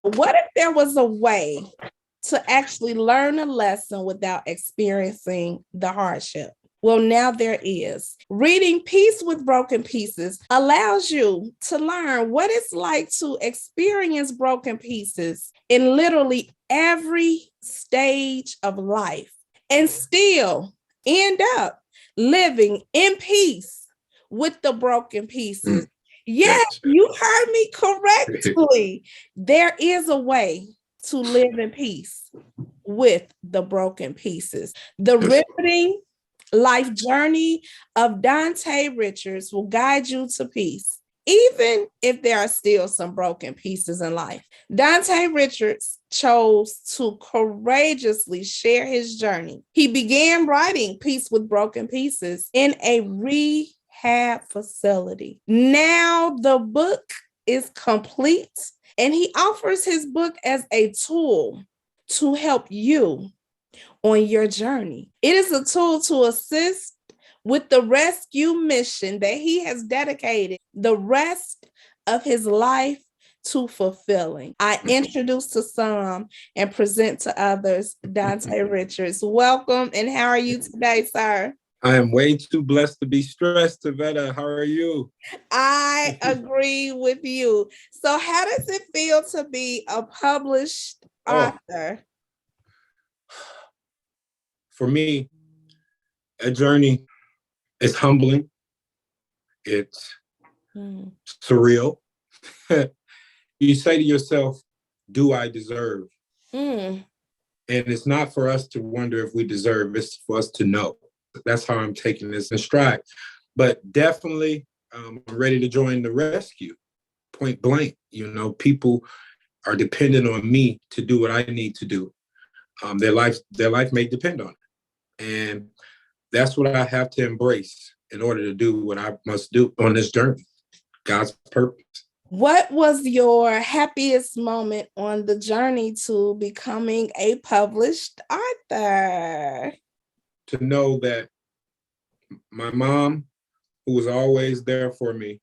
What if there was a way to actually learn a lesson without experiencing the hardship? Well, now there is. Reading Peace with Broken Pieces allows you to learn what it's like to experience broken pieces in literally every stage of life and still end up living in peace with the broken pieces. Yes, you heard me correctly. There is a way to live in peace with the broken pieces. The riveting life journey of Dante Richards will guide you to peace, even if there are still some broken pieces in life. Dante Richards chose to courageously share his journey. He began writing Peace with Broken Pieces in a rehab facility. Now the book is complete, and he offers his book as a tool to help you on your journey. It is a tool to assist with the rescue mission that he has dedicated the rest of his life to fulfilling. I introduce to some and present to others Dante Richards. Welcome, and how are you today, sir? I am way too blessed to be stressed, Tavetta. How are you? I agree with you. So how does it feel to be a published author? For me, a journey is humbling. It's surreal. You say to yourself, do I deserve? And it's not for us to wonder if we deserve, it's for us to know. That's how I'm taking this in stride. But definitely, I'm ready to join the rescue, point blank. You know, people are dependent on me to do what I need to do. Their life may depend on it. And that's what I have to embrace in order to do what I must do on this journey, God's purpose. What was your happiest moment on the journey to becoming a published author? To know that my mom, who was always there for me,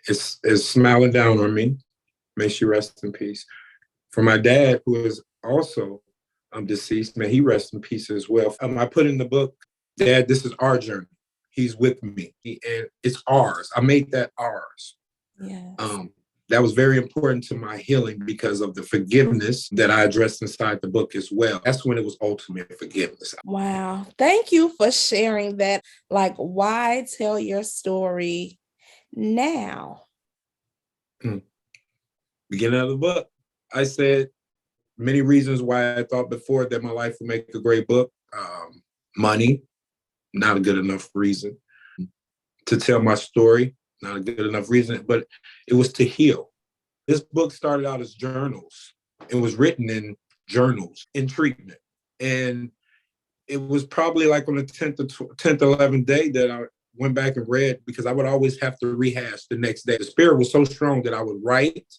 is smiling down on me. May she rest in peace. For my dad, who is also deceased, may he rest in peace as well. I put in the book, Dad, this is our journey. He's with me, and it's ours. I made that ours. Yes. That was very important to my healing because of the forgiveness that I addressed inside the book as well. That's when it was ultimate forgiveness. Wow. Thank you for sharing that. Like, why tell your story now? Beginning of the book, I said many reasons why I thought before that my life would make a great book. Money, not a good enough reason. To tell my story, not a good enough reason, but it was to heal. This book started out as journals. It was written in journals in treatment. And it was probably like on the 10th, 11th day that I went back and read, because I would always have to rehash the next day. The spirit was so strong that I would write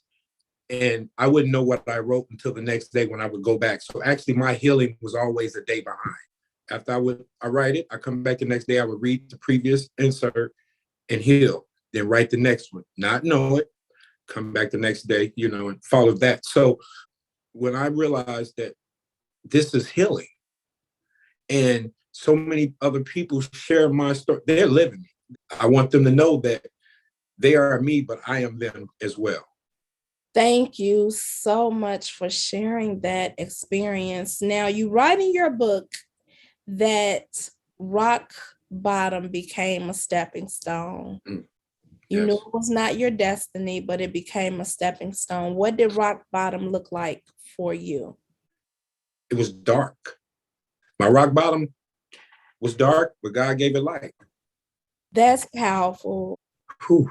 and I wouldn't know what I wrote until the next day when I would go back. So actually my healing was always a day behind. After I write it, I come back the next day, I would read the previous insert and heal. Then write the next one, not know it, come back the next day, and follow that. So when I realized that this is healing and so many other people share my story, they're living it. I want them to know that they are me, but I am them as well. Thank you so much for sharing that experience. Now, you write in your book that rock bottom became a stepping stone. You knew it was not your destiny, but it became a stepping stone. What did rock bottom look like for you? It was dark. My rock bottom was dark, but God gave it light. That's powerful. Whew.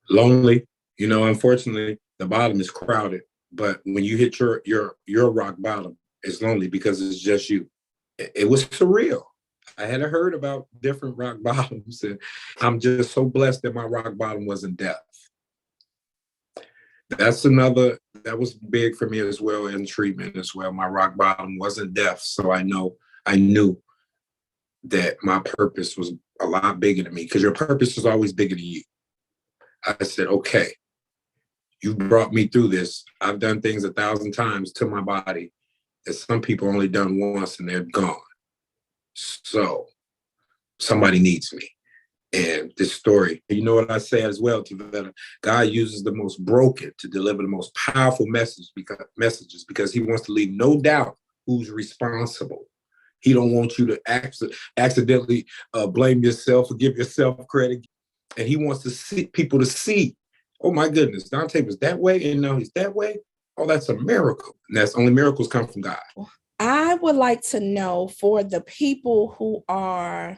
Lonely. Unfortunately, the bottom is crowded. But when you hit your rock bottom, it's lonely because it's just you. It was surreal. I hadn't heard about different rock bottoms, and I'm just so blessed that my rock bottom wasn't death. That was big for me as well in treatment as well. My rock bottom wasn't death, so I knew that my purpose was a lot bigger than me, because your purpose is always bigger than you. I said, okay, You brought me through this. I've done things 1,000 times to my body that some people only done once and they're gone. So somebody needs me. And this story, you know what I say as well, Tavetta, God uses the most broken to deliver the most powerful messages because he wants to leave no doubt who's responsible. He don't want you to accidentally blame yourself or give yourself credit. And he wants to see people to see, oh my goodness, Dante was that way and now he's that way. Oh, that's a miracle. And that's only miracles come from God. I would like to know, for the people who are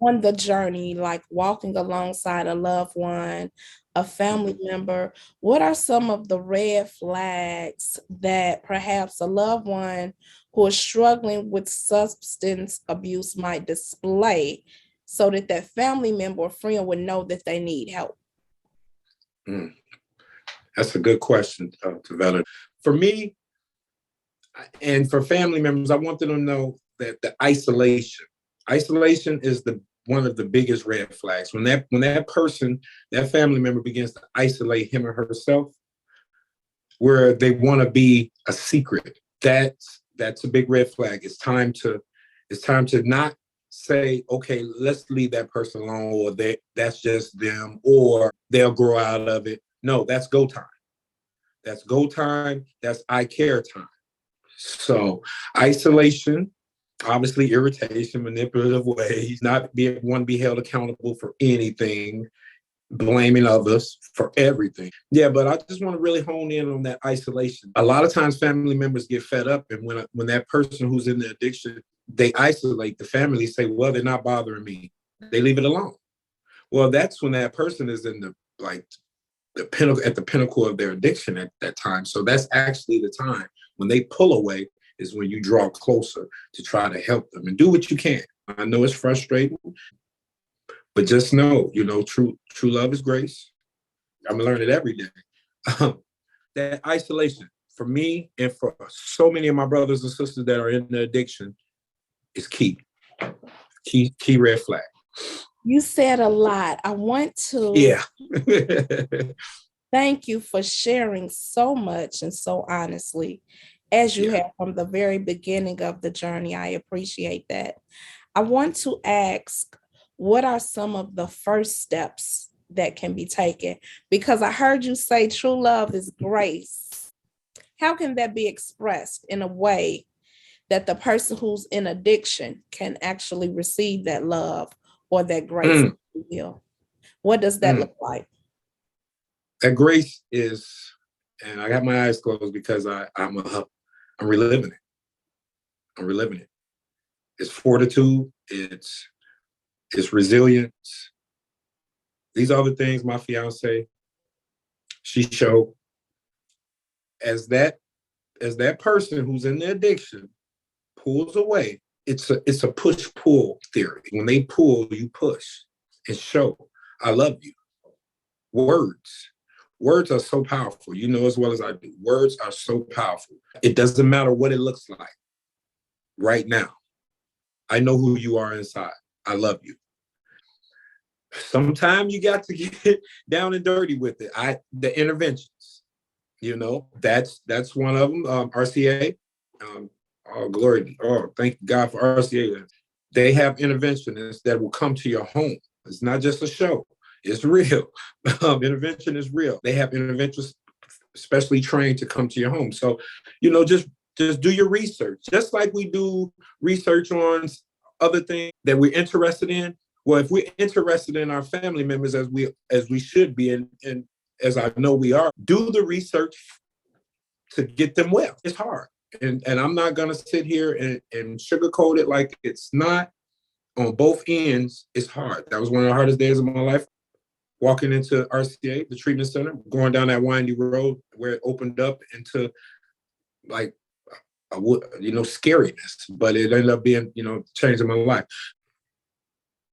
on the journey, like walking alongside a loved one, a family member, what are some of the red flags that perhaps a loved one who is struggling with substance abuse might display so that that family member or friend would know that they need help? That's a good question, Tavella. For me, and for family members, I want them to know that the isolation is one of the biggest red flags. When that person, that family member begins to isolate him or herself, where they want to be a secret, that's a big red flag. It's time to not say, okay, let's leave that person alone, or that's just them, or they'll grow out of it. No, that's go time. That's go time. That's I care time. So isolation, obviously irritation, manipulative ways, not want to be held accountable for anything, blaming others for everything. Yeah, but I just want to really hone in on that isolation. A lot of times family members get fed up, and when that person who's in the addiction, they isolate, the family say, well, they're not bothering me. They leave it alone. Well, that's when that person is in the pinnacle of their addiction at that time. So that's actually the time when they pull away is when you draw closer to try to help them and do what you can. I know it's frustrating, but just know, true love is grace. I'm learning it every day. That isolation for me and for so many of my brothers and sisters that are in the addiction is key red flag. You said a lot. I want to thank you for sharing so much and so honestly, as you have from the very beginning of the journey. I appreciate that. I want to ask, what are some of the first steps that can be taken? Because I heard you say true love is grace. How can that be expressed in a way that the person who's in addiction can actually receive that love or that grace? What does that look like? That grace is, and I got my eyes closed because I'm reliving it. I'm reliving it. It's fortitude. It's resilience. These are the things my fiance, she showed. As that person who's in the addiction pulls away, it's a push-pull theory. When they pull, you push and show, I love you. Words are so powerful. You know as well as I do. Words are so powerful. It doesn't matter what it looks like right now. I know who you are inside. I love you. Sometimes you got to get down and dirty with it. The interventions, that's one of them. RCA. Glory. Thank God for RCA. They have interventionists that will come to your home. It's not just a show. It's real. Intervention is real. They have interventionists especially trained to come to your home. So, just do your research. Just like we do research on other things that we're interested in. Well, if we're interested in our family members as we should be, and as I know we are, do the research to get them well. It's hard. And I'm not going to sit here and sugarcoat it like it's not. On both ends, it's hard. That was one of the hardest days of my life. Walking into RCA, the treatment center, going down that windy road where it opened up into like, scariness, but it ended up being, changing my life.